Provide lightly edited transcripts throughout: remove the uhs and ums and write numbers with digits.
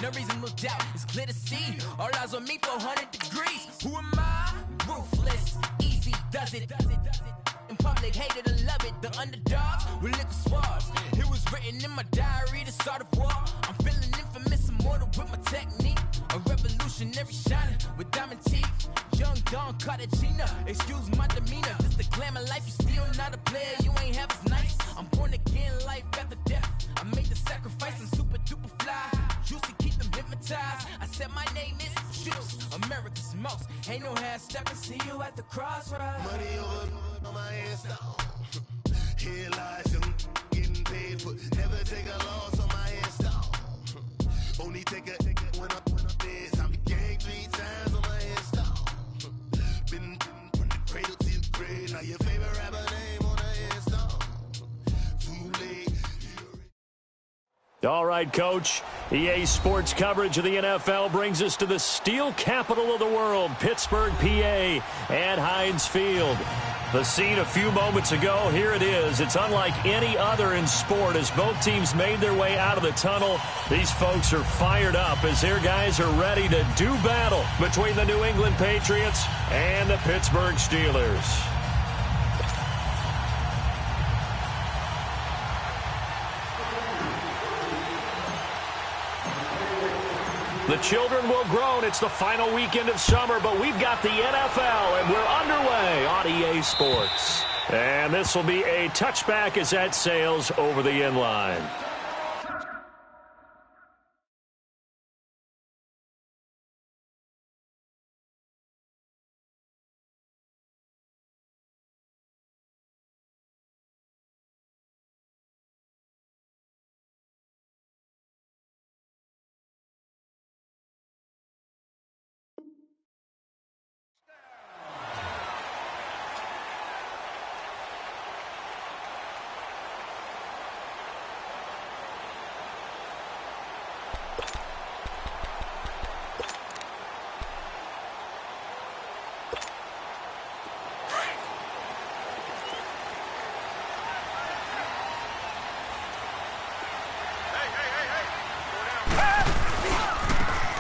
no reasonable doubt. It's clear to see, all eyes on me 400 degrees. Who am I? Ruthless, easy does it. In public, hated or love it. The underdogs with liquor swabs. It was written in my diary to start a war. I'm feeling infamous, immortal with my technique. A revolutionary shining with diamond teeth. Young Don Cartagena, excuse my demeanor. Just a glamour life, you still not a player. You ain't half as nice. I'm born again, life after death. I made the sacrifice, I'm super duper fly. Used to keep them hypnotized. I said my name is Juice, America's most. Ain't no half stepping. See you at the crossroads. Money over on my headstone. Here lies young, getting paid for. Never take a loss on my headstone. Only take a when I'm dead. I'm gang 3 times on my headstone. Been from the cradle to the grave. Now your favorite rapper name on the headstone. Too late. All right, Coach. EA Sports coverage of the NFL brings us to the steel capital of the world, Pittsburgh, PA, at Heinz Field. The scene a few moments ago, here it is. It's unlike any other in sport as both teams made their way out of the tunnel. These folks are fired up as their guys are ready to do battle between the New England Patriots and the Pittsburgh Steelers. The children will groan. It's the final weekend of summer, but we've got the NFL, and we're underway on EA Sports. And this will be a touchback as that sails over the end line.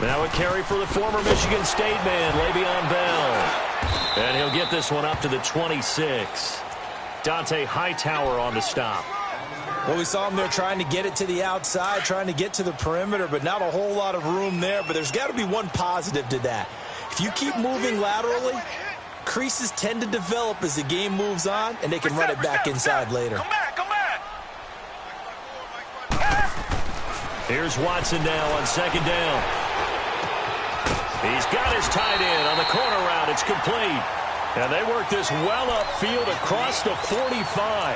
Now a carry for the former Michigan State man, Le'Veon Bell. And he'll get this one up to the 26. Dante Hightower on the stop. Well, we saw him there trying to get it to the outside, trying to get to the perimeter, but not a whole lot of room there. But there's got to be one positive to that. If you keep moving laterally, creases tend to develop as the game moves on, and they can run it back inside later. Come back, come back. Here's Watson now on second down. He's got his tight end on the corner route. It's complete. And they work this well upfield across the 45.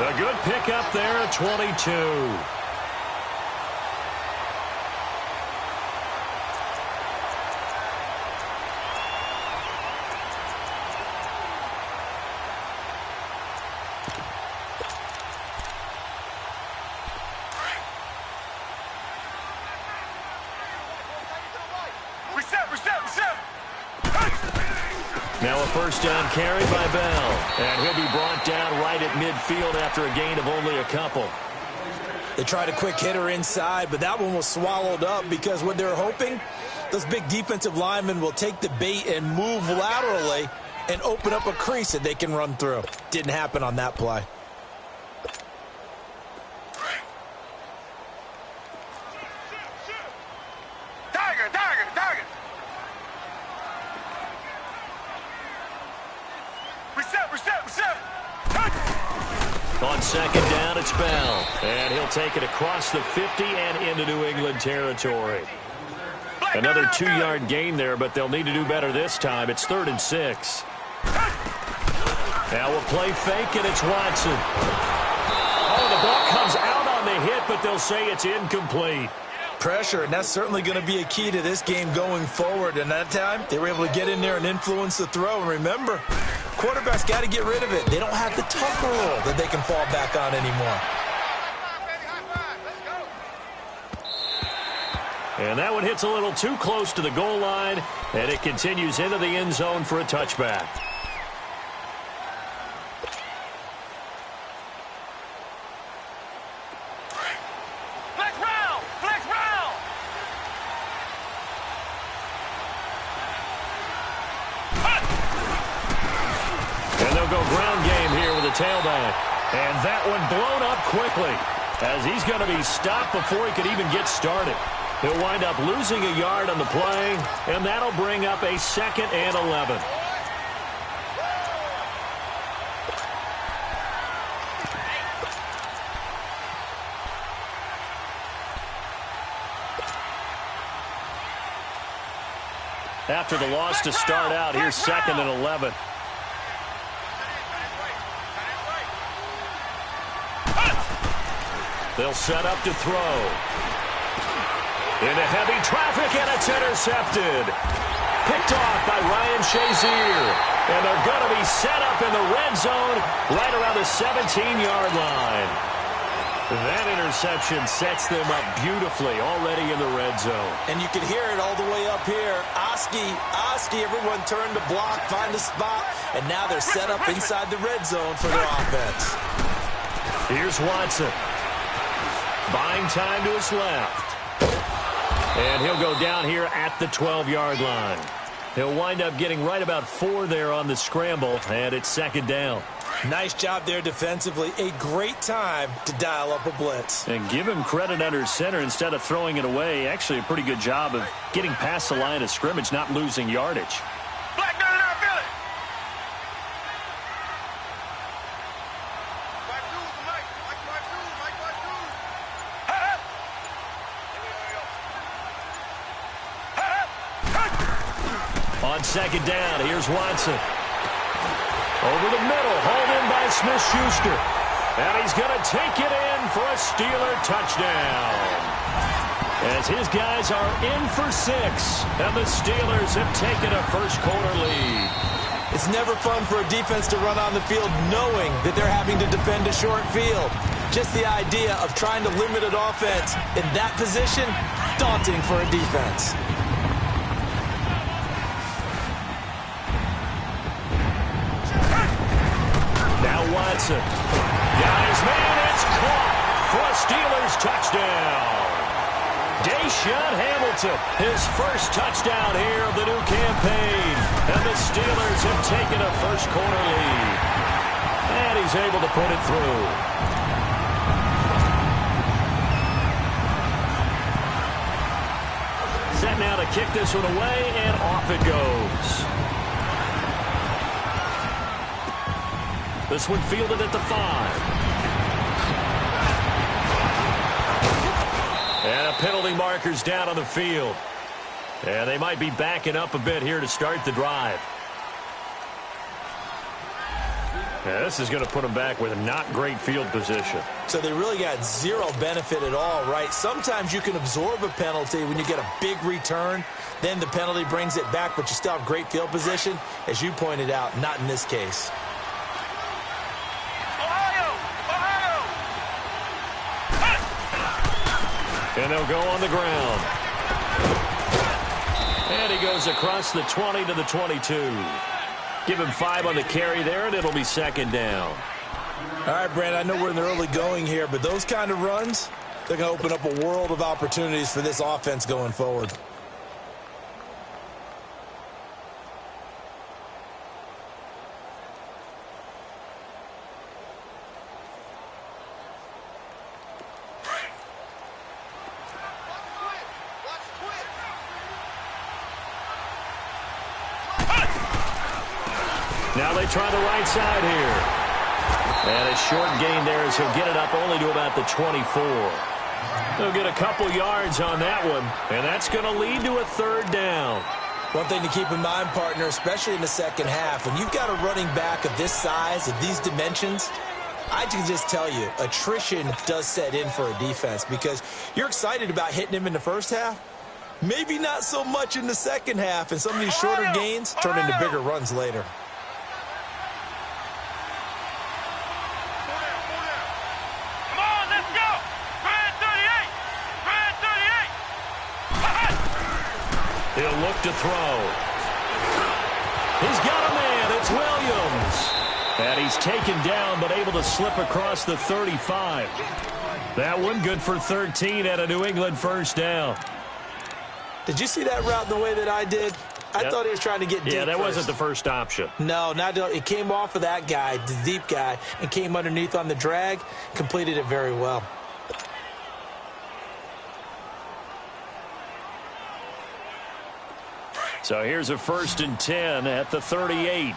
A good pickup there at 22. Now a first down carry by Bell. And he'll be brought down right at midfield after a gain of only a couple. They tried a quick hitter inside, but that one was swallowed up because what they're hoping, those big defensive linemen will take the bait and move laterally and open up a crease that they can run through. Didn't happen on that play. On second down, it's Bell. And he'll take it across the 50 and into New England territory. Another 2-yard gain there, but they'll need to do better this time. It's 3rd and 6. Now we'll play fake, and it's Watson. Oh, the ball comes out on the hit, but they'll say it's incomplete. Pressure, and that's certainly going to be a key to this game going forward. And that time, they were able to get in there and influence the throw. And remember, quarterbacks got to get rid of it. They don't have the tuck rule that they can fall back on anymore. And that one hits a little too close to the goal line, and it continues into the end zone for a touchback. the tailback. And that one blown up quickly, as he's going to be stopped before he could even get started. He'll wind up losing a yard on the play, and that'll bring up a 2nd and 11. After the loss to start out, here's 2nd and 11. They'll set up to throw. Into heavy traffic, and it's intercepted. Picked off by Ryan Shazier. And they're going to be set up in the red zone right around the 17-yard line. That interception sets them up beautifully already in the red zone. And you can hear it all the way up here. Oski, everyone turned to block, find a spot, and now they're set up inside the red zone for their offense. Here's Watson. Buying time to his left. And he'll go down here at the 12-yard line. He'll wind up getting right about 4 there on the scramble, and it's 2nd down. Nice job there defensively. A great time to dial up a blitz. And give him credit under center instead of throwing it away. Actually a pretty good job of getting past the line of scrimmage, not losing yardage. Black down in our belly. On 2nd down, here's Watson. Over the middle, hauled in by Smith-Schuster. And he's going to take it in for a Steeler touchdown. As his guys are in for 6, and the Steelers have taken a first-quarter lead. It's never fun for a defense to run on the field knowing that they're having to defend a short field. Just the idea of trying to limit an offense in that position, daunting for a defense. Watson. Got his man, it's caught for a Steelers touchdown. Deshaun Hamilton, his first touchdown here of the new campaign. And the Steelers have taken a first-quarter lead. And he's able to put it through. Set now to kick this one away, and off it goes. This one fielded at the 5. And a penalty marker's down on the field. And they might be backing up a bit here to start the drive. Yeah, this is going to put them back with a not great field position. So they really got zero benefit at all, right? Sometimes you can absorb a penalty when you get a big return. Then the penalty brings it back, but you still have great field position. As you pointed out, not in this case. And they'll go on the ground. And he goes across the 20 to the 22. Give him 5 on the carry there, and it'll be 2nd down. All right, Brand, I know we're in the early going here, but those kind of runs, they're going to open up a world of opportunities for this offense going forward. Now they try the right side here. And a short gain there as he'll get it up only to about the 24. They'll get a couple yards on that one, and that's going to lead to a 3rd down. One thing to keep in mind, partner, especially in the second half, when you've got a running back of this size, of these dimensions, I can just tell you, attrition does set in for a defense because you're excited about hitting him in the first half. Maybe not so much in the second half, and some of these shorter gains turn into bigger runs later. He'll look to throw. He's got a man. It's Williams. And he's taken down but able to slip across the 35. That one good for 13 at a New England first down. Did you see that route the way that I did? I thought he was trying to get deep. Yeah, that first. wasn't the first option. No, it came off of that guy, the deep guy, and came underneath on the drag, completed it very well. So here's a 1st and 10 at the 38.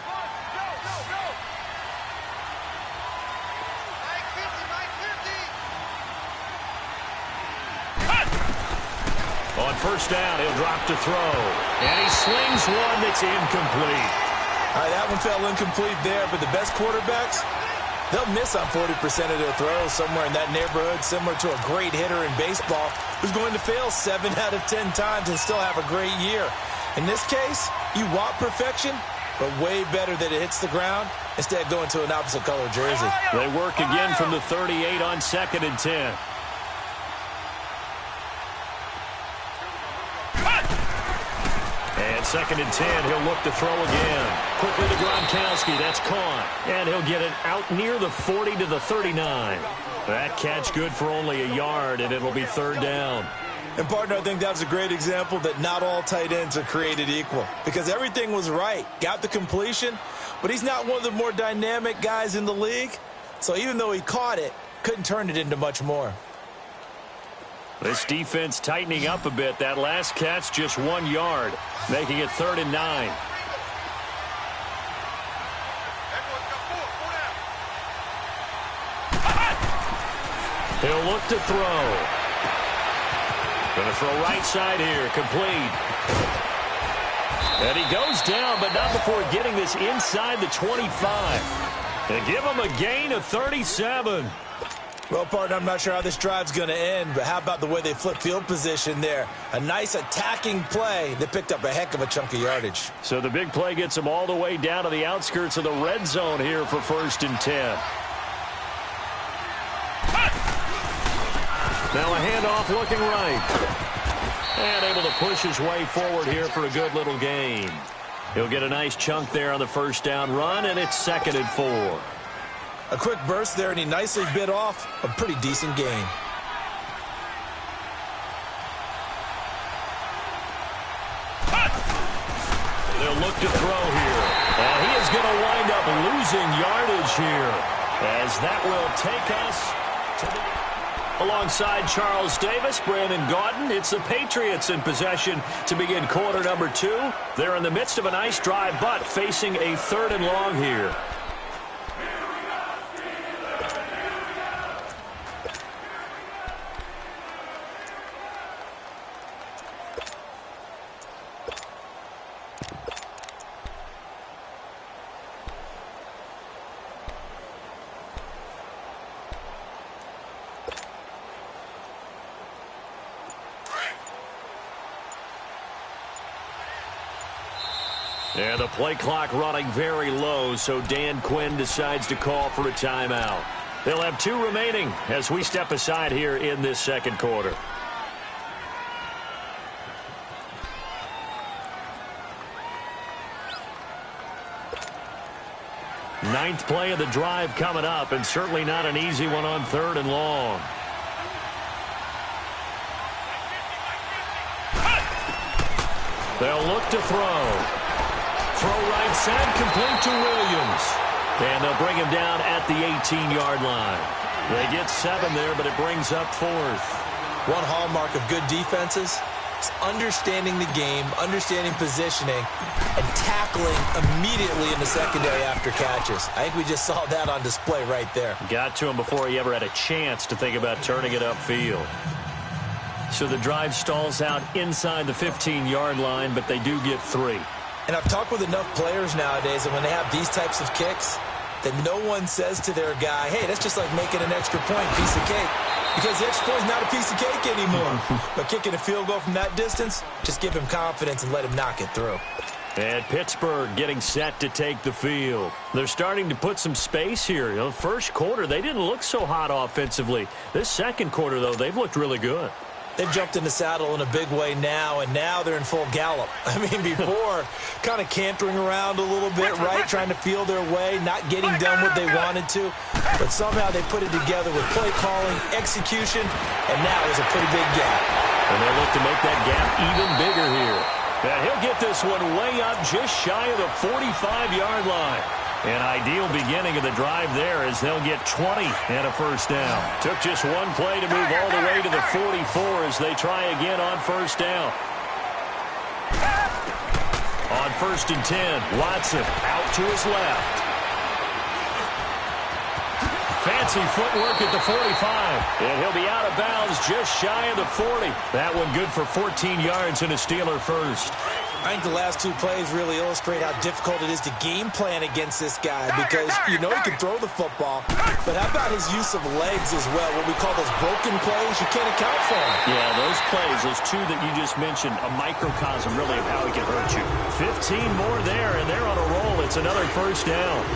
On 1st down, he'll drop to throw. And he slings one that's incomplete. All right, that one fell incomplete there, but the best quarterbacks, they'll miss on 40% of their throws, somewhere in that neighborhood, similar to a great hitter in baseball who's going to fail 7 out of 10 times and still have a great year. In this case, you want perfection, but way better that it hits the ground instead of going to an opposite color jersey. They work again from the 38 on 2nd and 10. And 2nd and 10, he'll look to throw again. Quickly to Gronkowski, that's caught. And he'll get it out near the 40 to the 39. That catch good for only a yard, and it'll be 3rd down. And, partner, I think that's a great example that not all tight ends are created equal. Because everything was right. Got the completion, but he's not one of the more dynamic guys in the league. So even though he caught it, couldn't turn it into much more. This defense tightening up a bit. That last catch just 1 yard, making it 3rd and 9. He'll look to throw. Going to throw right side here, complete. And he goes down, but not before getting this inside the 25. They give him a gain of 37. Well, partner, I'm not sure how this drive's going to end, but how about the way they flip field position there? A nice attacking play that picked up a heck of a chunk of yardage. So the big play gets them all the way down to the outskirts of the red zone here for 1st and 10. Now a handoff looking right. And able to push his way forward here for a good little gain. He'll get a nice chunk there on the 1st down run, and it's 2nd and 4. A quick burst there, and he nicely bit off a pretty decent gain. They'll look to throw here. And he is going to wind up losing yardage here, as that will take us to the... Alongside Charles Davis, Brandon Gaudin, it's the Patriots in possession to begin quarter number 2. They're in the midst of a nice drive, but facing a 3rd and long here. And the play clock running very low, so Dan Quinn decides to call for a timeout. They'll have 2 remaining as we step aside here in this 2nd quarter. Ninth play of the drive coming up, and certainly not an easy one on 3rd and long. They'll look to throw. Throw right side, complete to Williams. And they'll bring him down at the 18-yard line. They get 7 there, but it brings up 4th. One hallmark of good defenses is understanding the game, understanding positioning, and tackling immediately in the secondary after catches. I think we just saw that on display right there. Got to him before he ever had a chance to think about turning it upfield. So the drive stalls out inside the 15-yard line, but they do get 3. And I've talked with enough players nowadays that when they have these types of kicks, that no one says to their guy, hey, that's just like making an extra point, piece of cake. Because the extra point is not a piece of cake anymore. But kicking a field goal from that distance, just give him confidence and let him knock it through. And Pittsburgh getting set to take the field. They're starting to put some space here. You know, first quarter, they didn't look so hot offensively. This 2nd quarter, though, they've looked really good. They've jumped in the saddle in a big way now, and now they're in full gallop. I mean, before, kind of cantering around a little bit, right, trying to feel their way, not getting done what they wanted to. But somehow they put it together with play calling, execution, and now there's a pretty big gap. And they look to make that gap even bigger here. And he'll get this one way up just shy of the 45-yard line. An ideal beginning of the drive there as they'll get 20 and a first down. Took just one play to move all the way to the 44 as they try again on first down. On 1st and 10, Watson out to his left. Fancy footwork at the 45. And he'll be out of bounds just shy of the 40. That one good for 14 yards and a Steeler first. I think the last two plays really illustrate how difficult it is to game plan against this guy because you know he can throw the football, but how about his use of legs as well, what we call those broken plays? You can't account for them. Yeah, those plays, those two that you just mentioned, a microcosm really of how he can hurt you. 15 more there, and they're on a roll. It's another first down.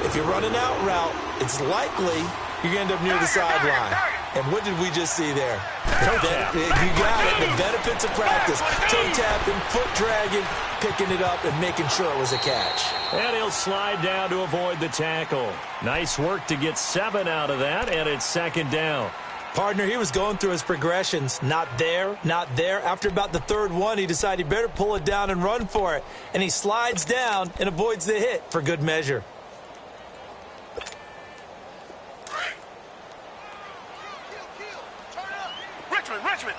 If you're running out route, it's likely you're going to end up near the sideline. And what did we just see there? Toe tap. You got it. The benefits of practice. Toe tapping, foot dragging, picking it up, and making sure it was a catch. And he'll slide down to avoid the tackle. Nice work to get 7 out of that, and it's 2nd down. Partner, he was going through his progressions. Not there, not there. After about the 3rd one, he decided he better pull it down and run for it. And he slides down and avoids the hit for good measure. Richmond.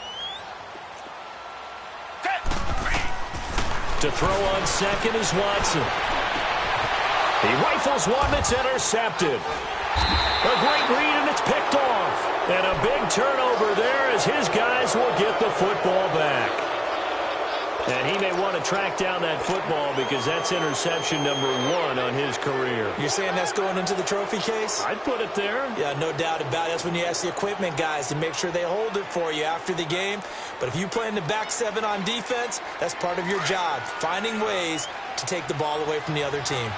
To throw on 2nd is Watson. He rifles one that's intercepted. A great read, and it's picked off. And a big turnover there as his guys will get the football back. And he may want to track down that football because that's interception number 1 on his career. You're saying that's going into the trophy case? I'd put it there. Yeah, no doubt about it. That's when you ask the equipment guys to make sure they hold it for you after the game. But if you play in the back 7 on defense, that's part of your job, finding ways to take the ball away from the other team.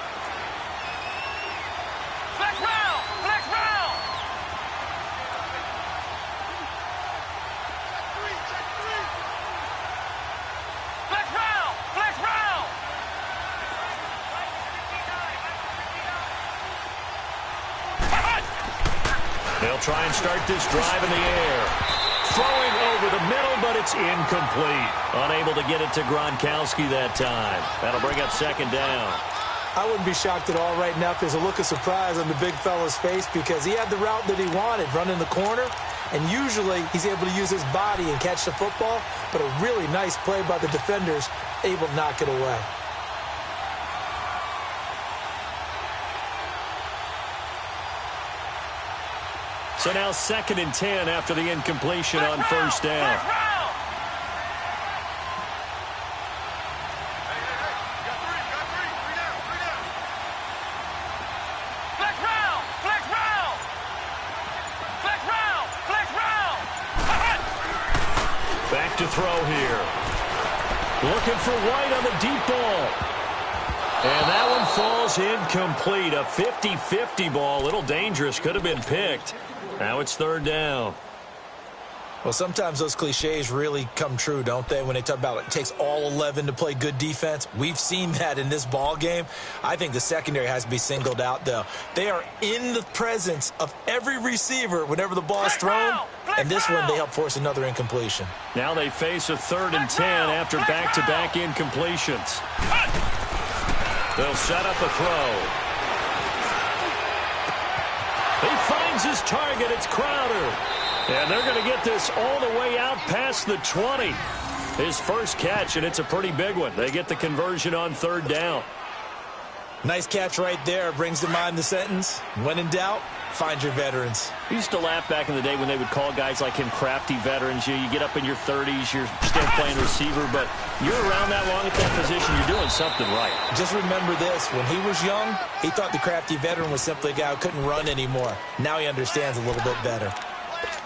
Flex round! Flex round! Flex round! Flex round! They'll try and start this drive in the air. Throwing over the middle, but it's incomplete. Unable to get it to Gronkowski that time. That'll bring up 2nd down. I wouldn't be shocked at all right now if there's a look of surprise on the big fella's face because he had the route that he wanted, running the corner, and usually he's able to use his body and catch the football, but a really nice play by the defenders, able to knock it away. So now 2nd and 10 after the incompletion on 1st down. Back to throw here. Looking for White on the deep ball. And that one falls incomplete. A 50-50 ball. A little dangerous. Could have been picked. Now it's 3rd down. Well, sometimes those cliches really come true, don't they, when they talk about it takes all 11 to play good defense. We've seen that in this ball game. I think the secondary has to be singled out, though. They are in the presence of every receiver whenever the ball is thrown, and this one they help force another incompletion. Now they face a 3rd and 10 after back-to-back incompletions. They'll set up a throw. He finds his target. It's Crowder. And they're going to get this all the way out past the 20. His first catch, and it's a pretty big one. They get the conversion on 3rd down. Nice catch right there. Brings to mind the sentence, when in doubt, find your veterans. We used to laugh back in the day when they would call guys like him crafty veterans. You get up in your 30s, you're still playing receiver, but you're around that long at that position, you're doing something right. Just remember this. When he was young, he thought the crafty veteran was simply a guy who couldn't run anymore. Now he understands a little bit better.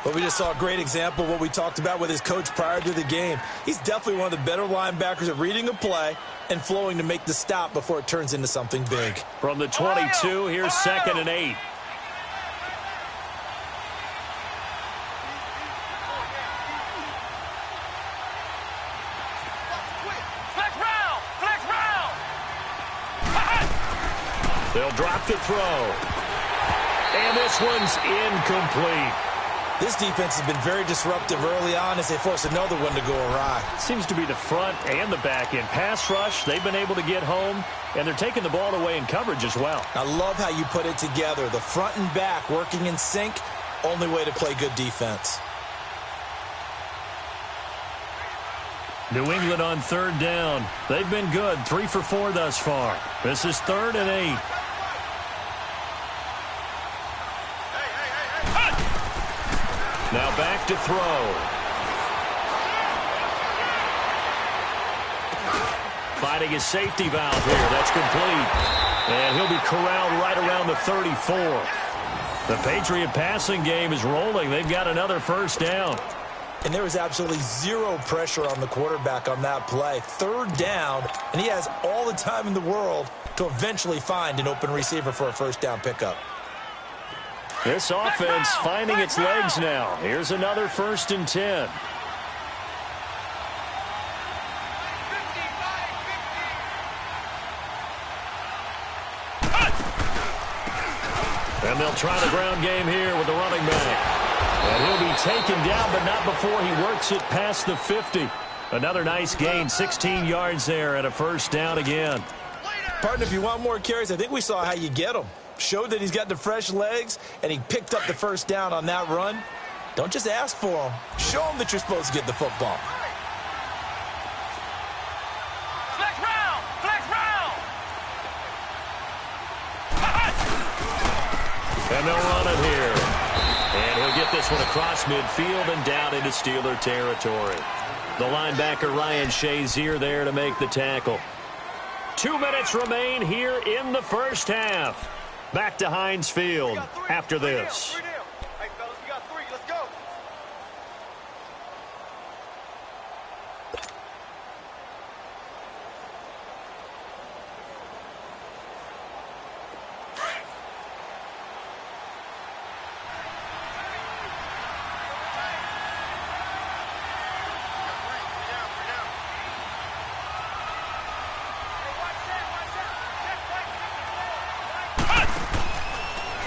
But we just saw a great example of what we talked about with his coach prior to the game. He's definitely one of the better linebackers at reading a play and flowing to make the stop before it turns into something big. From the 22, here's 2nd and 8. They'll drop the throw. And this one's incomplete. This defense has been very disruptive early on as they force another one to go awry. Seems to be the front and the back end. Pass rush, they've been able to get home, and they're taking the ball away in coverage as well. I love how you put it together. The front and back working in sync, only way to play good defense. New England on third down. They've been good, 3 for 4 thus far. This is 3rd and 8. Now back to throw. Fighting his safety valve here. That's complete. And he'll be corralled right around the 34. The Patriot passing game is rolling. They've got another first down. And there was absolutely zero pressure on the quarterback on that play. 3rd down, and he has all the time in the world to eventually find an open receiver for a first down pickup. This offense finding its legs now. Here's another 1st and 10. And they'll try the ground game here with the running back. And he'll be taken down, but not before he works it past the 50. Another nice gain, 16 yards there, and a first down again. Partner, if you want more carries, I think we saw how you get them. Showed that he's got the fresh legs, and he picked up the first down on that run. Don't just ask for him. Show him that you're supposed to get the football. Flex round! Flex round! And they'll run it here. And he'll get this one across midfield and down into Steeler territory. The linebacker Ryan Shazier there to make the tackle. 2 minutes remain here in the first half. Back to Heinz Field after this. Hey, fellas, we got 3. Let's go.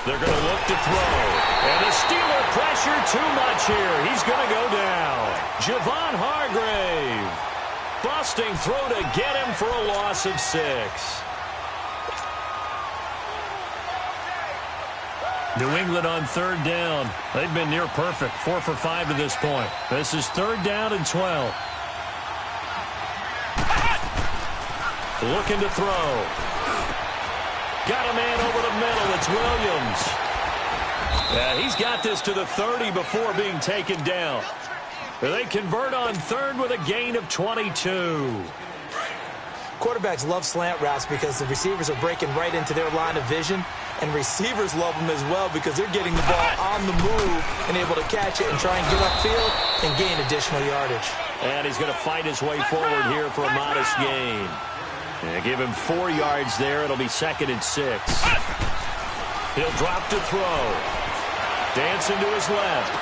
They're going to look to throw. And the Steeler pressure too much here. He's going to go down. Javon Hargrave. Busting through to get him for a loss of 6. New England on 3rd down. They've been near perfect. 4 for 5 to this point. This is 3rd down and 12. Looking to throw. Got a man over the middle. It's Williams. He's got this to the 30 before being taken down. They convert on 3rd with a gain of 22. Quarterbacks love slant routes because the receivers are breaking right into their line of vision, and receivers love them as well because they're getting the ball on the move and able to catch it and try and get upfield and gain additional yardage. And he's going to fight his way forward here for a modest gain. Give him 4 yards there. It'll be 2nd and 6. He'll drop to throw. Dancing to his left.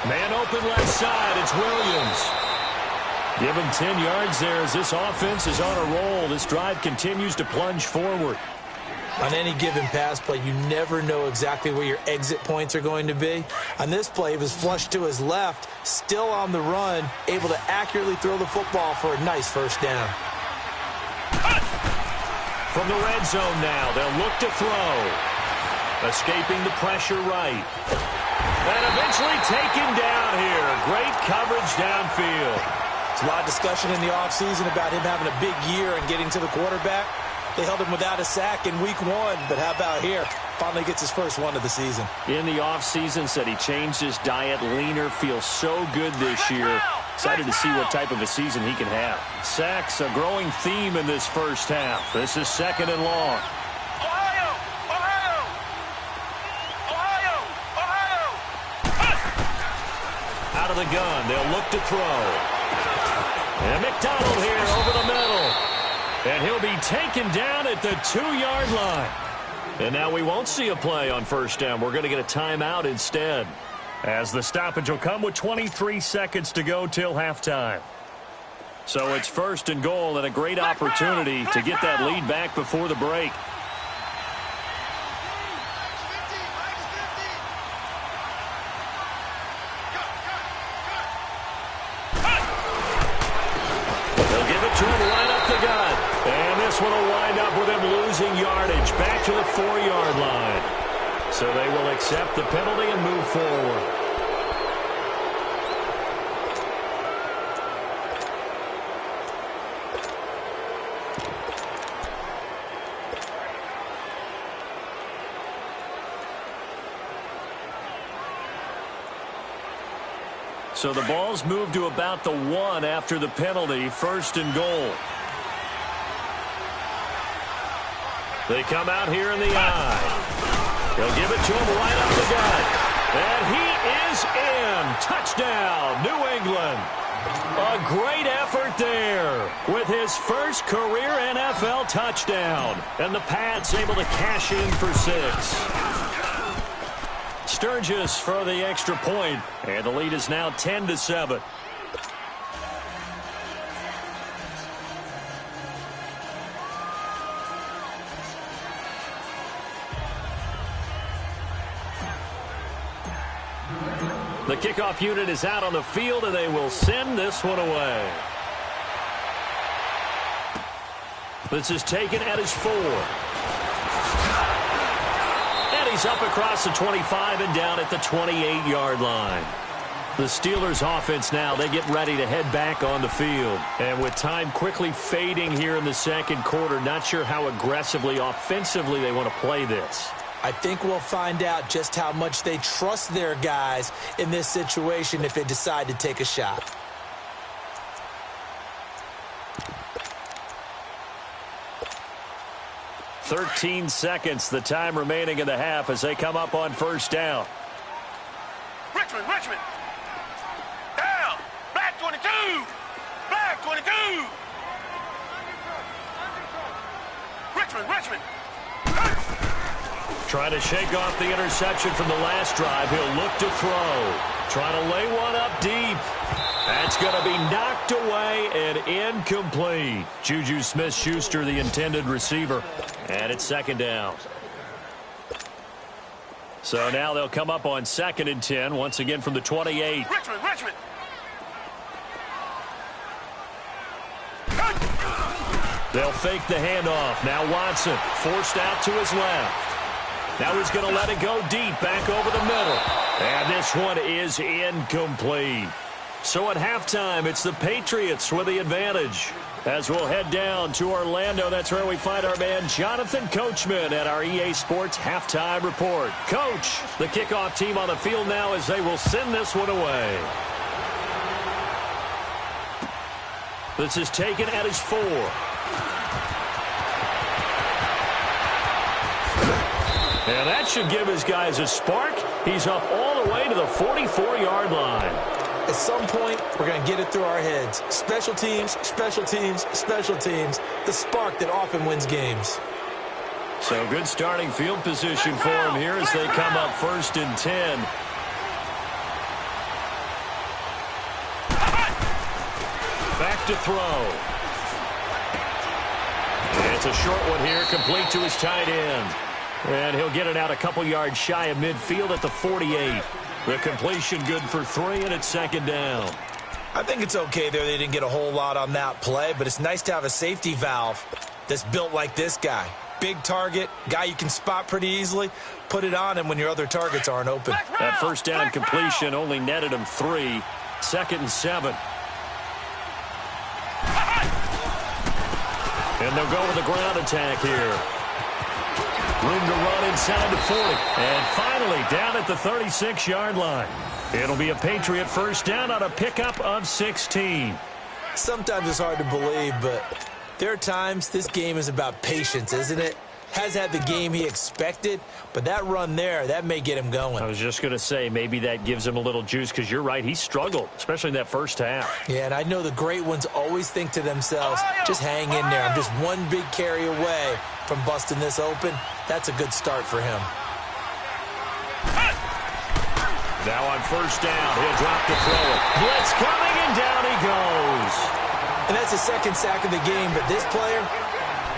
Man open left side. It's Williams. Give him 10 yards there as this offense is on a roll. This drive continues to plunge forward. On any given pass play, you never know exactly where your exit points are going to be. On this play, he was flushed to his left, still on the run, able to accurately throw the football for a nice first down. From the red zone now, they'll look to throw. Escaping the pressure right. And eventually taken down here. Great coverage downfield. There's a lot of discussion in the offseason about him having a big year and getting to the quarterback. They held him without a sack in week 1, but how about here? Finally gets his first one of the season. In the offseason, said he changed his diet, leaner, feels so good this year. Excited to see what type of a season he can have. Sacks, a growing theme in this first half. This is 2nd and long. Ohio! Ohio! Ohio! Ohio! Out of the gun, they'll look to throw. And McDonald here over the middle. And he'll be taken down at the 2-yard line. And now we won't see a play on first down. We're going to get a timeout instead, as the stoppage will come with 23 seconds to go till halftime. So it's 1st and goal and a great opportunity to get that lead back before the break. one will wind up with him losing yardage back to the 4-yard line. So they will accept the penalty and move forward. So the ball's moved to about the 1 after the penalty, 1st and goal. They come out here in the eye. They'll give it to him right up the gut. And he is in. Touchdown, New England. A great effort there with his first career NFL touchdown. And the Pats able to cash in for 6. Sturgis for the extra point, and the lead is now 10-7. The kickoff unit is out on the field, and they will send this one away. This is taken at his 4. He's up across the 25 and down at the 28-yard line. The Steelers offense now, they get ready to head back on the field. And with time quickly fading here in the second quarter, not sure how aggressively, offensively they want to play this. I think we'll find out just how much they trust their guys in this situation if they decide to take a shot. "13 seconds, the time remaining in the half as they come up on first down. Richmond. Down. Black 22. Black 22. Richmond. Trying to shake off the interception from the last drive. He'll look to throw. Trying to lay one up deep. That's going to be knocked away and incomplete. Juju Smith-Schuster, the intended receiver. And it's second down. So now they'll come up on 2nd and 10, once again from the 28. Richmond. They'll fake the handoff. Now Watson forced out to his left. Now he's going to let it go deep, back over the middle. And this one is incomplete. So at halftime, it's the Patriots with the advantage. As we'll head down to Orlando, that's where we find our man Jonathan Coachman at our EA Sports Halftime Report. Coach, the kickoff team on the field now as they will send this one away. This is taken at his 4. And that should give his guys a spark. He's up all the way to the 44-yard line. At some point, we're going to get it through our heads. Special teams, special teams, special teams. The spark that often wins games. So good starting field position for him here as they come up 1st and 10. Back to throw. It's a short one here, complete to his tight end. And he'll get it out a couple yards shy of midfield at the 48. The completion good for 3, and it's second down. I think it's okay there. They didn't get a whole lot on that play, but it's nice to have a safety valve that's built like this guy. Big target, guy you can spot pretty easily. Put it on him when your other targets aren't open. That first down completion only netted him 3. 2nd and 7. And they'll go with the ground attack here. Room to run inside the 40. And finally down at the 36-yard line. It'll be a Patriot first down on a pickup of 16. Sometimes it's hard to believe, but there are times this game is about patience, isn't it? Has had the game he expected, but that run there, that may get him going. I was just going to say, maybe that gives him a little juice, because you're right, he struggled, especially in that first half. Yeah, and I know the great ones always think to themselves, just hang in there. I'm just one big carry away from busting this open. That's a good start for him. Now on first down, he'll drop to throw it. Blitz coming, and down he goes. And that's the second sack of the game, but this player,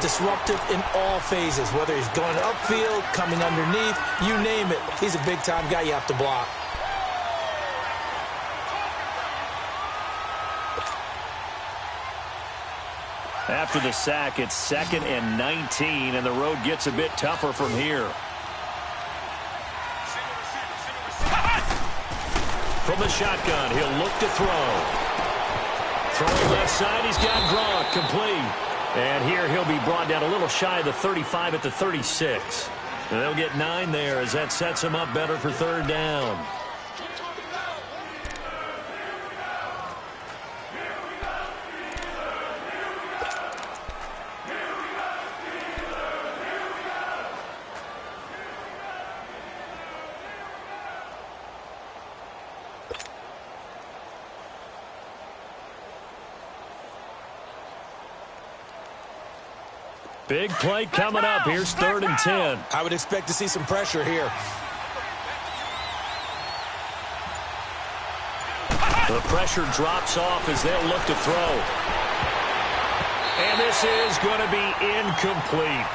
disruptive in all phases, whether he's going upfield, coming underneath, you name it. He's a big-time guy you have to block. After the sack, it's 2nd and 19, and the road gets a bit tougher from here. From the shotgun, he'll look to throw. Throwing left side, he's got Gronk, complete. And here he'll be brought down a little shy of the 35 at the 36. And they'll get 9 there as that sets him up better for 3rd down. Big play coming up. Here's 3rd and 10. I would expect to see some pressure here. The pressure drops off as they'll look to throw. And this is going to be incomplete.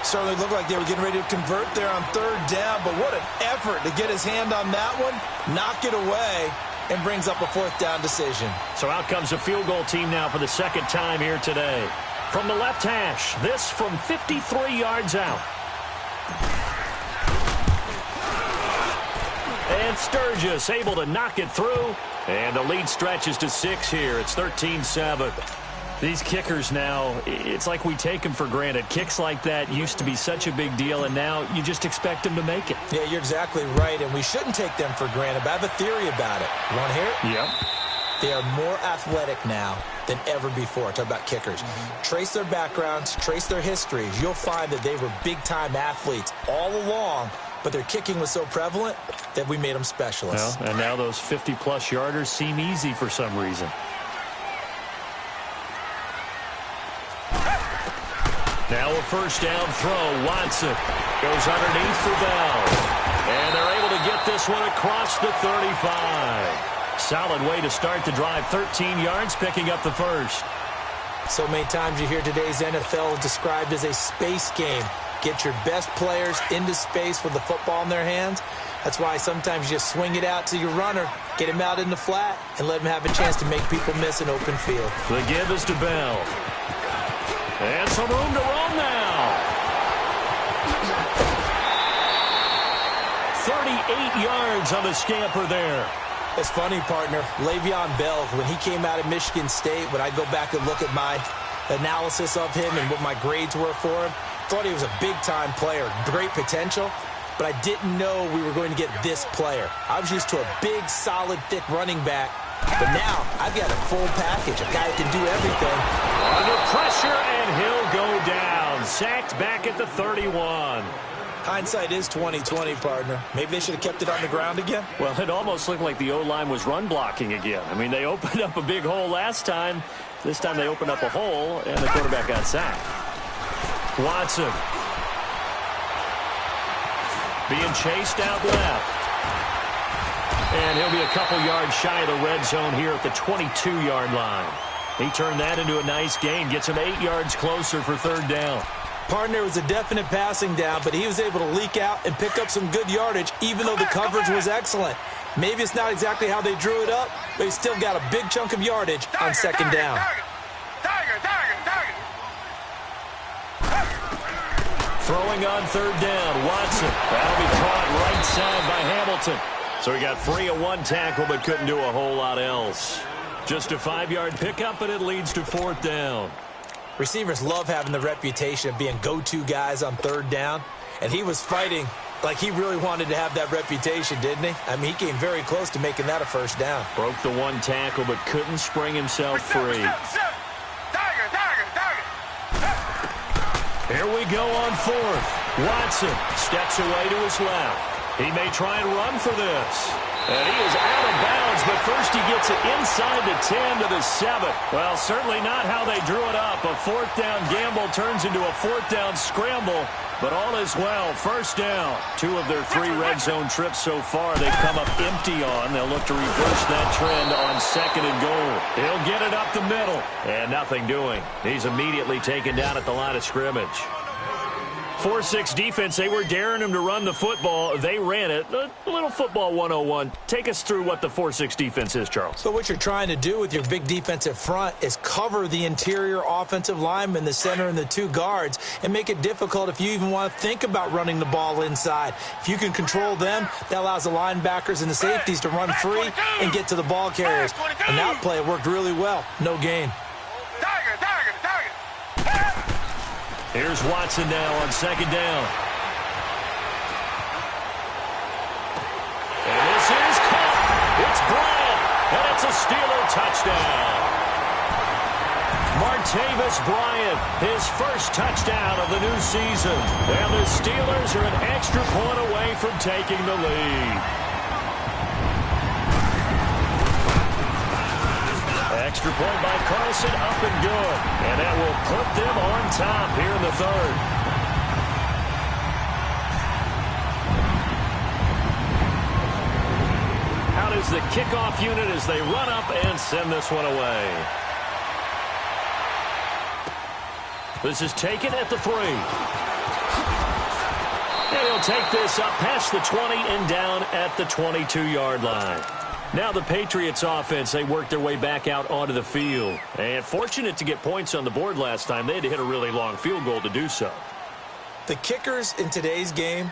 Certainly looked like they were getting ready to convert there on 3rd down, but what an effort to get his hand on that one, knock it away, and brings up a 4th down decision. So out comes a field goal team now for the 2nd time here today. From the left hash, this from 53 yards out. And Sturgis able to knock it through. And the lead stretches to 6 here. It's 13-7. These kickers now, it's like we take them for granted. Kicks like that used to be such a big deal, and now you just expect them to make it. Yeah, you're exactly right, and we shouldn't take them for granted, but I have a theory about it. You want to hear it? Yep. They are more athletic now than ever before. Talk about kickers. Trace their backgrounds, trace their histories. You'll find that they were big-time athletes all along, but their kicking was so prevalent that we made them specialists. Well, and now those 50-plus yarders seem easy for some reason. Now a 1st down throw. Watson goes underneath for Bell. And they're able to get this one across the 35. Solid way to start the drive. 13 yards, picking up the 1st. So many times you hear today's NFL described as a space game. Get your best players into space with the football in their hands. That's why sometimes you just swing it out to your runner, get him out in the flat, and let him have a chance to make people miss an open field. The give is to Bell. And some room to roam now. 38 yards on the scamper there. It's funny, partner. Le'Veon Bell, when he came out of Michigan State, when I go back and look at my analysis of him and what my grades were for him, thought he was a big-time player, great potential, but I didn't know we were going to get this player. I was used to a big, solid, thick running back, but now I've got a full package, a guy who can do everything. Under pressure, and he'll go down. Sacked back at the 31. Hindsight is 20/20, partner. Maybe they should have kept it on the ground again. Well, it almost looked like the O-line was run blocking again. I mean, they opened up a big hole last time. This time they opened up a hole, and the quarterback got sacked. Watson being chased out left. And he'll be a couple yards shy of the red zone here at the 22-yard line. He turned that into a nice gain, gets him 8 yards closer for 3rd down. Partner was a definite passing down, but he was able to leak out and pick up some good yardage, even though the coverage was excellent. Maybe it's not exactly how they drew it up, but he still got a big chunk of yardage on 2nd down. Throwing on 3rd down, Watson. That'll be caught right side by Hamilton. So he got free of 1 tackle, but couldn't do a whole lot else. Just a 5-yard pickup, and it leads to 4th down. Receivers love having the reputation of being go-to guys on 3rd down, and he was fighting like he really wanted to have that reputation, didn't he? I mean, he came very close to making that a 1st down. Broke the 1 tackle, but couldn't spring himself free. Here we go on 4th. Watson steps away to his left. He may try and run for this. And he is out of bounds, but first he gets it inside the 10 to the 7. Well, certainly not how they drew it up. A 4th down gamble turns into a 4th down scramble, but all is well. 1st down. 2 of their 3 red zone trips so far they've come up empty on. They'll look to reverse that trend on 2nd and goal. He'll get it up the middle, and nothing doing. He's immediately taken down at the line of scrimmage. 4-6 defense, they were daring him to run the football. They ran it. A little football 101. Take us through what the 4-6 defense is, Charles. So what you're trying to do with your big defensive front is cover the interior offensive lineman, the center, and the two guards, and make it difficult if you even want to think about running the ball inside. If you can control them, that allows the linebackers and the safeties to run free and get to the ball carriers. And that play worked really well. No gain. Here's Watson now on second down. And this is caught. It's Bryant, and it's a Steeler touchdown. Martavis Bryant, his first touchdown of the new season. And the Steelers are an extra point away from taking the lead. Extra point by Carlson, up and good. And that will put them on top here in the third. Out is the kickoff unit as they run up and send this one away. This is taken at the 3. And he'll take this up past the 20 and down at the 22-yard line. Now the Patriots offense, they worked their way back out onto the field. And fortunate to get points on the board last time. They had to hit a really long field goal to do so. The kickers in today's game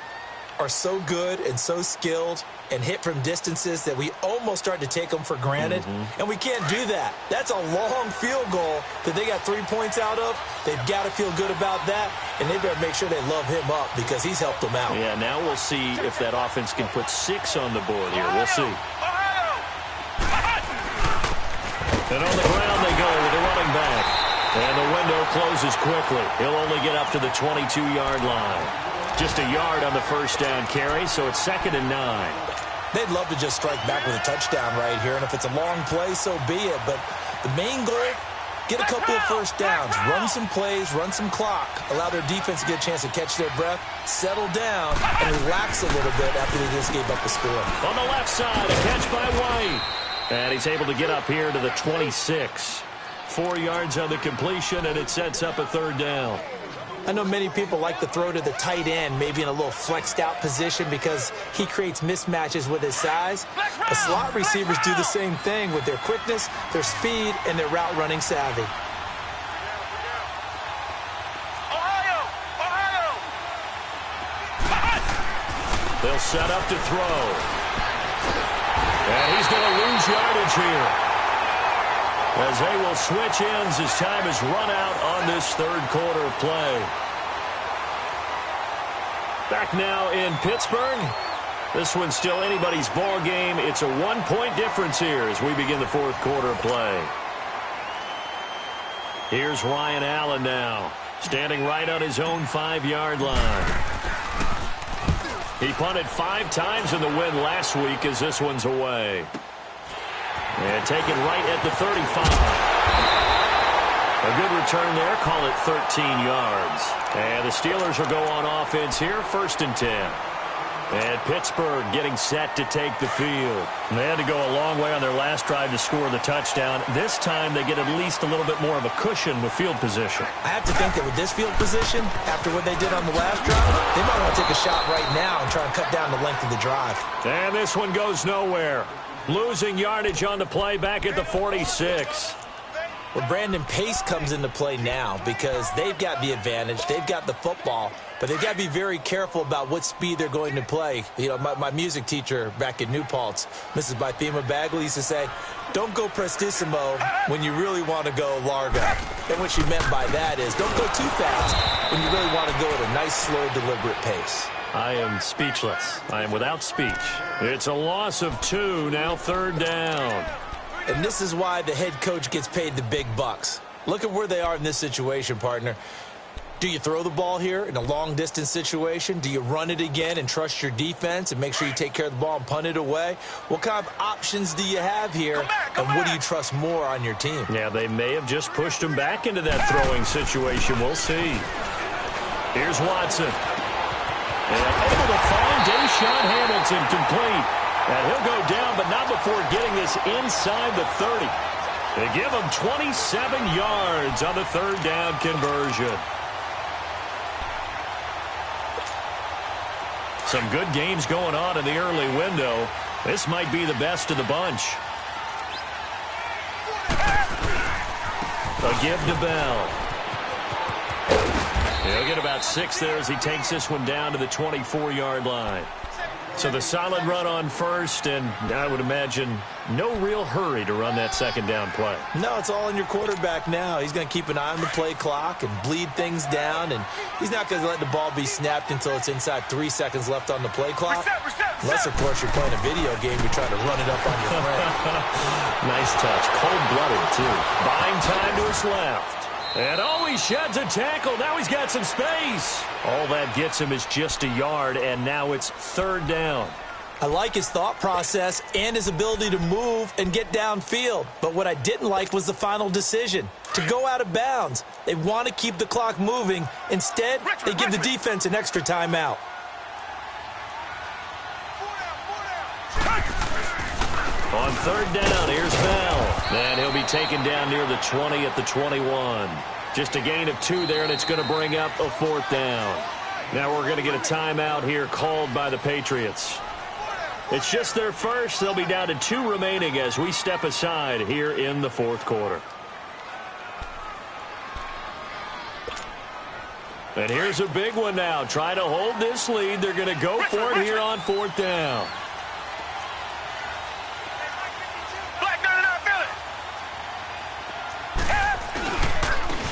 are so good and so skilled and hit from distances that we almost start to take them for granted. And we can't do that. That's a long field goal that they got 3 points out of. They've got to feel good about that, and they better make sure they love him up because he's helped them out. Yeah, now we'll see if that offense can put 6 on the board here. We'll see. And on the ground they go with the running back. And the window closes quickly. He'll only get up to the 22-yard line. Just a yard on the first down carry, so it's 2nd and 9. They'd love to just strike back with a touchdown right here, and if it's a long play, so be it. But the main goal, get a couple of first downs, run some plays, run some clock, allow their defense to get a chance to catch their breath, settle down, and relax a little bit after they just gave up the score. On the left side, a catch by White. And he's able to get up here to the 26. 4 yards on the completion, and it sets up a 3rd down. I know many people like to throw to the tight end, maybe in a little flexed out position because he creates mismatches with his size. But slot receivers do the same thing with their quickness, their speed, and their route running savvy. They'll set up to throw. And he's going to lose yardage here, as they will switch ends as time is run out on this 3rd quarter of play. Back now in Pittsburgh. This one's still anybody's ball game. It's a 1-point difference here as we begin the 4th quarter of play. Here's Ryan Allen now, standing right on his own 5-yard line. He punted 5 times in the win last week as this one's away. And taken right at the 35. A good return there. Call it 13 yards. And the Steelers will go on offense here. 1st and 10. And Pittsburgh getting set to take the field. They had to go a long way on their last drive to score the touchdown. This time they get at least a little bit more of a cushion with field position. I have to think that with this field position, after what they did on the last drive, they might want to take a shot right now and try and cut down the length of the drive. And this one goes nowhere. Losing yardage on the play back at the 46. Well, Brandon, pace comes into play now because they've got the advantage. They've got the football, but they've got to be very careful about what speed they're going to play. You know, my music teacher back in New Paltz, Mrs. Bythema Bagley, used to say, don't go prestissimo when you really want to go largo. And what she meant by that is don't go too fast when you really want to go at a nice, slow, deliberate pace. I am speechless. I am without speech. It's a loss of 2, now 3rd down. And this is why the head coach gets paid the big bucks. Look at where they are in this situation, partner. Do you throw the ball here in a long-distance situation? Do you run it again and trust your defense and make sure you take care of the ball and punt it away? What kind of options do you have here, and what do you trust more on your team? Yeah, they may have just pushed him back into that throwing situation. We'll see. Here's Watson. And able to find Deshaun Hamilton complete. And he'll go down, but not before getting this inside the 30. They give him 27 yards on the 3rd down conversion. Some good games going on in the early window. This might be the best of the bunch. A give to Bell. He'll get about 6 there as he takes this one down to the 24-yard line. So the solid run on first, and I would imagine no real hurry to run that second down play. No, it's all in your quarterback now. He's going to keep an eye on the play clock and bleed things down, and he's not going to let the ball be snapped until it's inside 3 seconds left on the play clock. Unless, of course, you're playing a video game, you're trying to run it up on your friend. Nice touch. Cold-blooded, too. Buying time to his left. And he sheds a tackle. Now he's got some space. All that gets him is just a yard, and now it's 3rd down. I like his thought process and his ability to move and get downfield. But what I didn't like was the final decision, to go out of bounds. They want to keep the clock moving. Instead, they give the defense an extra timeout. On 3rd down, here's Bell. And he'll be taken down near the 20 at the 21. Just a gain of 2 there, and it's going to bring up a 4th down. Now we're going to get a timeout here called by the Patriots. It's just their first. They'll be down to 2 remaining as we step aside here in the 4th quarter. And here's a big one now. Trying to hold this lead. They're going to go for it here on 4th down.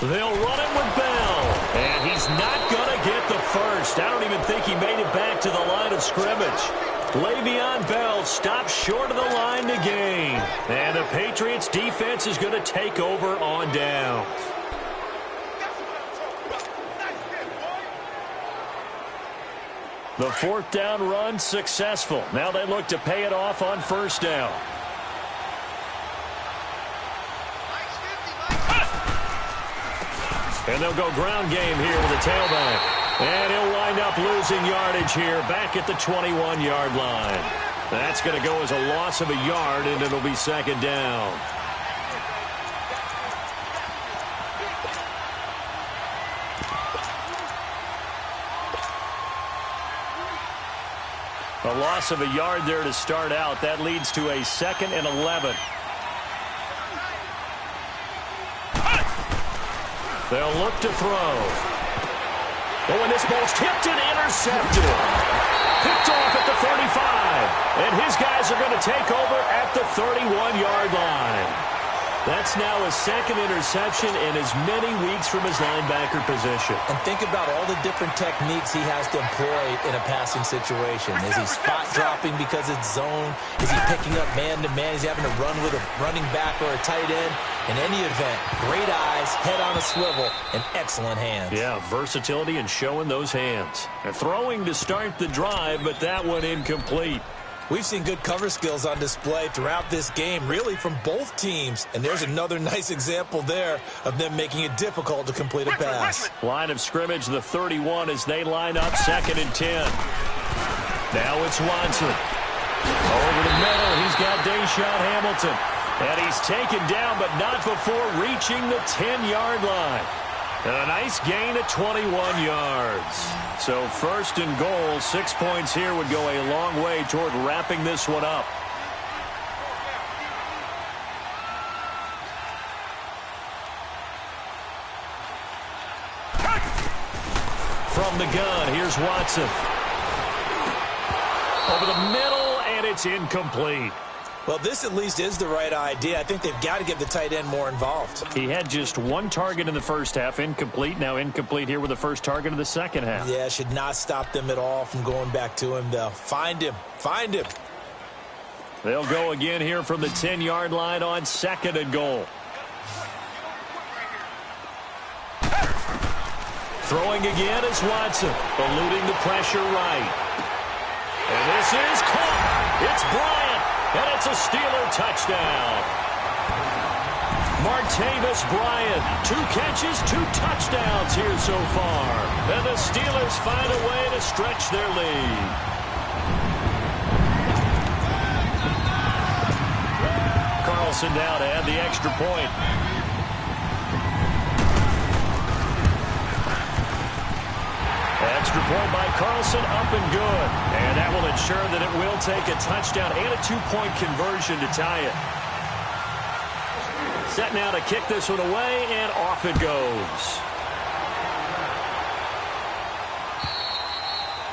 They'll run it with Bell. And he's not going to get the first. I don't even think he made it back to the line of scrimmage. Le'Veon Bell stops short of the line to gain. And the Patriots defense is going to take over on down. The 4th down run successful. Now they look to pay it off on 1st down. And they'll go ground game here with a tailback. And he'll wind up losing yardage here back at the 21-yard line. That's going to go as a loss of a yard, and it'll be 2nd down. A loss of a yard there to start out. That leads to a 2nd and 11. They'll look to throw. Oh, and this ball's tipped and intercepted. Picked off at the 35. And his guys are going to take over at the 31-yard line. That's now his 2nd interception in as many weeks from his linebacker position. And think about all the different techniques he has to employ in a passing situation. Is he spot dropping because it's zone? Is he picking up man-to-man? Is he having to run with a running back or a tight end? In any event, great eyes, head on a swivel, and excellent hands. Yeah, versatility and showing those hands. And throwing to start the drive, but that one incomplete. We've seen good cover skills on display throughout this game, really from both teams. And there's another nice example there of them making it difficult to complete a pass. Line of scrimmage, the 31, as they line up 2nd and 10. Now it's Watson. Over the middle, he's got Deshaun Hamilton. And he's taken down, but not before reaching the 10-yard line. And a nice gain of 21 yards. So 1st and goal, 6 points here would go a long way toward wrapping this one up. From the gun, here's Watson. Over the middle, and it's incomplete. Well, this at least is the right idea. I think they've got to get the tight end more involved. He had just 1 target in the first half, incomplete. Now incomplete here with the first target of the second half. Yeah, should not stop them at all from going back to him, though. Find him. Find him. They'll go again here from the 10-yard line on 2nd and goal. Throwing again is Watson, eluding the pressure right. And this is caught. It's Bryant. And it's a Steeler touchdown. Martavis Bryant, 2 catches, 2 touchdowns here so far. And the Steelers find a way to stretch their lead. Carlson now to add the extra point. extra point by Carlson, up and good. And that will ensure that it will take a touchdown and a two-point conversion to tie it. Set now to kick this one away, and off it goes.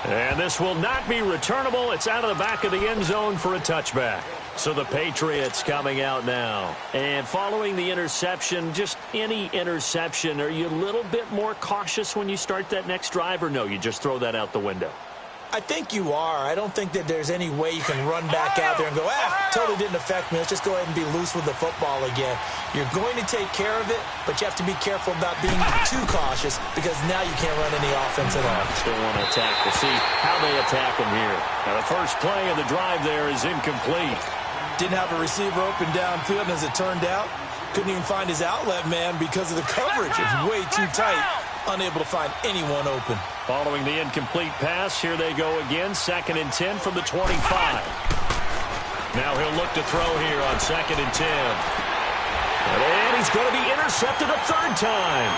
And this will not be returnable. It's out of the back of the end zone for a touchback. So the Patriots coming out now. And following the interception, just any interception, are you a little bit more cautious when you start that next drive, or no, you just throw that out the window? I think you are. I don't think that there's any way you can run back out there and go, totally didn't affect me. Let's just go ahead and be loose with the football again. You're going to take care of it, but you have to be careful about being too cautious because now you can't run any offense at all. Still want to attack. We'll see how they attack him here. Now the first play of the drive there is incomplete. Didn't have a receiver open downfield, and as it turned out, couldn't even find his outlet man because of the coverage. It's way too tight. Unable to find anyone open. Following the incomplete pass, here they go again. 2nd and 10 from the 25. Now he'll look to throw here on 2nd and 10. And he's going to be intercepted a third time.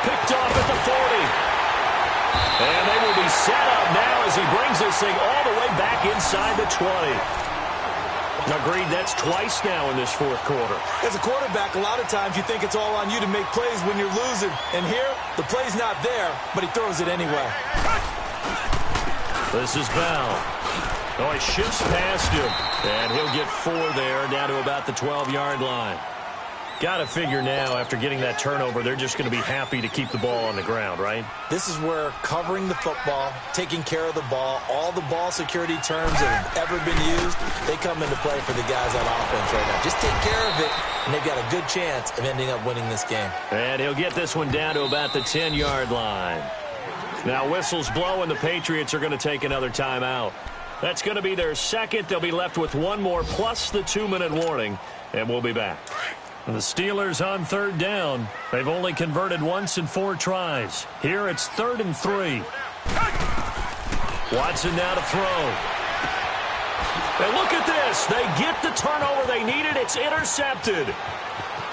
Picked off at the 40. And they will be set up now as he brings this thing all the way back inside the 20. Agreed, that's twice now in this fourth quarter. As a quarterback, a lot of times you think it's all on you to make plays when you're losing. And here, the play's not there, but he throws it anyway. This is Bell. Oh, he shifts past him. And he'll get 4 there, down to about the 12-yard line. Got to figure now, after getting that turnover, they're just going to be happy to keep the ball on the ground, right? This is where covering the football, taking care of the ball, all the ball security terms that have ever been used, they come into play for the guys on offense right now. Just take care of it, and they've got a good chance of ending up winning this game. And he'll get this one down to about the 10-yard line. Now whistles blow, and the Patriots are going to take another timeout. That's going to be their second. They'll be left with one more, plus the 2-minute warning, and we'll be back. The Steelers on 3rd down. They've only converted once in 4 tries. Here it's 3rd and 3. Watson now to throw. And look at this. They get the turnover they needed. It's intercepted.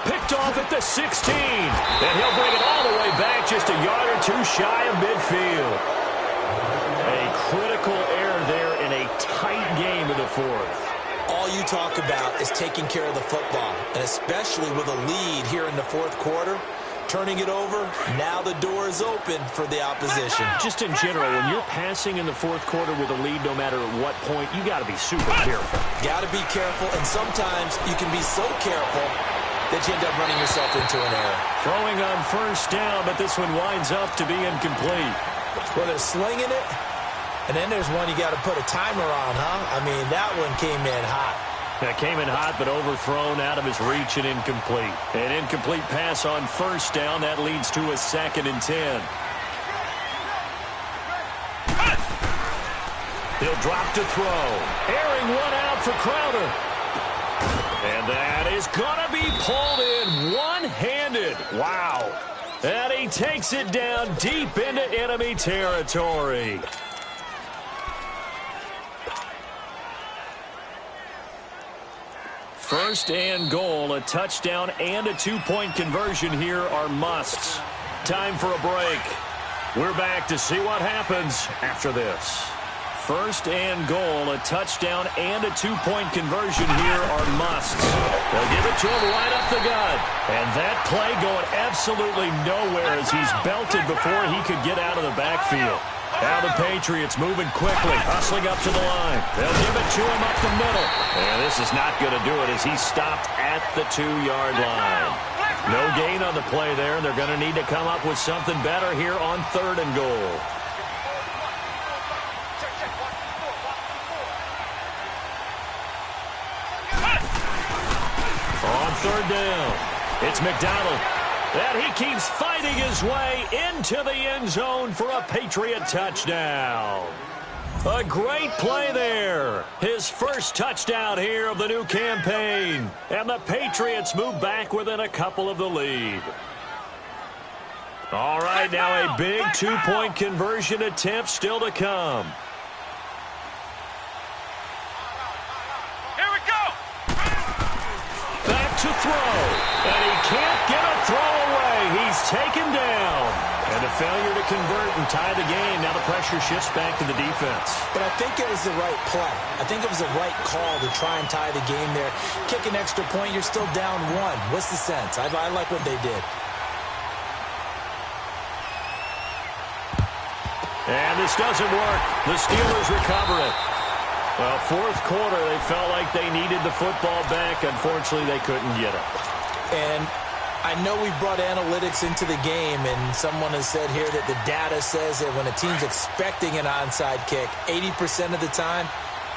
Picked off at the 16. And he'll bring it all the way back, just a yard or 2 shy of midfield. A critical error there in a tight game in the 4th. All you talk about is taking care of the football, and especially with a lead here in the 4th quarter, turning it over, now the door is open for the opposition. Just in general, when you're passing in the 4th quarter with a lead, no matter at what point, you got to be super careful. Got to be careful, and sometimes you can be so careful that you end up running yourself into an error. Throwing on 1st down, but this one winds up to be incomplete. Well, they're slinging it. And then there's one you got to put a timer on, huh? I mean, that one came in hot. That came in hot, but overthrown, out of his reach and incomplete. An incomplete pass on 1st down. That leads to a 2nd and 10. He'll drop to throw. Airing one out for Crowder. And that is going to be pulled in one-handed. Wow. And he takes it down deep into enemy territory. First and goal, a touchdown and a 2-point conversion here are musts. Time for a break. We're back to see what happens after this. First and goal, a touchdown and a 2-point conversion here are musts. They'll give it to him right up the gut. And that play going absolutely nowhere as he's belted before he could get out of the backfield. Now the Patriots moving quickly, hustling up to the line. They'll give it to him up the middle. And this is not going to do it as he stopped at the 2-yard line. No gain on the play there. They're going to need to come up with something better here on 3rd and goal. On 3rd down, it's McDonald. And he keeps fighting his way into the end zone for a Patriot touchdown. A great play there. His first touchdown here of the new campaign. And the Patriots move back within a couple of the lead. All right, now a big 2-point conversion attempt still to come. Here we go. Back to throw. And he can't get a throw away. He's taken down. And the failure to convert and tie the game. Now the pressure shifts back to the defense. But I think it was the right play. I think it was the right call to try and tie the game there. Kick an extra point, you're still down 1. What's the sense? I like what they did. And this doesn't work. The Steelers recover it. Well, fourth quarter, they felt like they needed the football back. Unfortunately, they couldn't get it. And I know we brought analytics into the game, and someone has said here that the data says that when a team's expecting an onside kick, 80% of the time,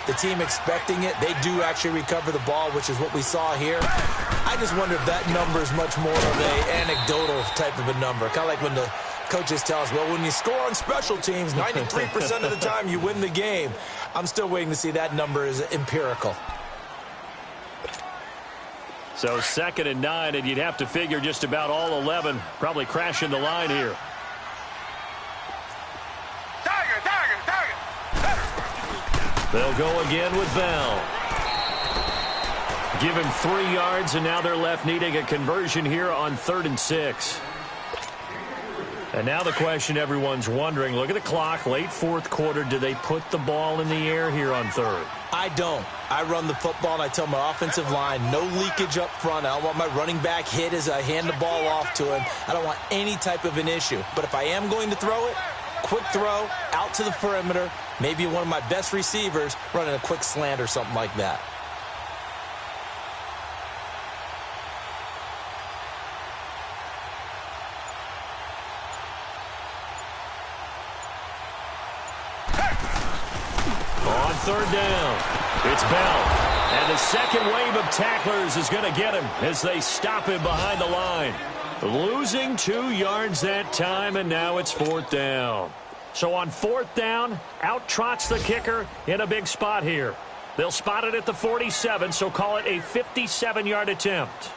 the team expecting it, they do actually recover the ball, which is what we saw here. I just wonder if that number is much more of an anecdotal type of a number. Kind of like when the coaches tell us, well, when you score on special teams, 93% of the time you win the game. I'm still waiting to see that number is empirical. So 2nd and 9, and you'd have to figure just about all 11 probably crashing the line here. They'll go again with Bell. Give him 3 yards, and now they're left needing a conversion here on 3rd and 6. And now the question everyone's wondering, look at the clock, late fourth quarter, do they put the ball in the air here on 3rd? I don't. I run the football, and I tell my offensive line, no leakage up front. I don't want my running back hit as I hand the ball off to him. I don't want any type of an issue. But if I am going to throw it, quick throw, out to the perimeter, maybe one of my best receivers running a quick slant or something like that. On 3rd down, it's Bell. And the second wave of tacklers is going to get him as they stop him behind the line. Losing 2 yards that time, and now it's 4th down. So on 4th down, out trots the kicker in a big spot here. They'll spot it at the 47, so call it a 57-yard attempt.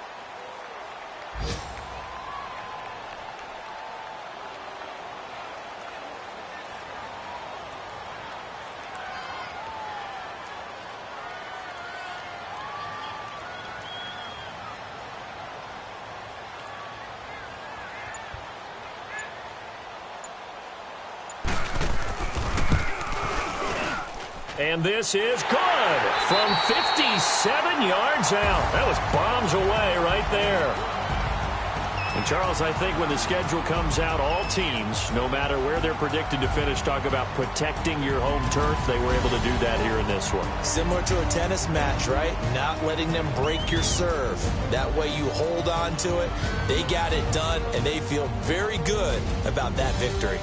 And this is good from 57 yards out. That was bombs away right there. And, Charles, I think when the schedule comes out, all teams, no matter where they're predicted to finish, talk about protecting your home turf. They were able to do that here in this one. Similar to a tennis match, right? Not letting them break your serve. That way you hold on to it. They got it done, and they feel very good about that victory.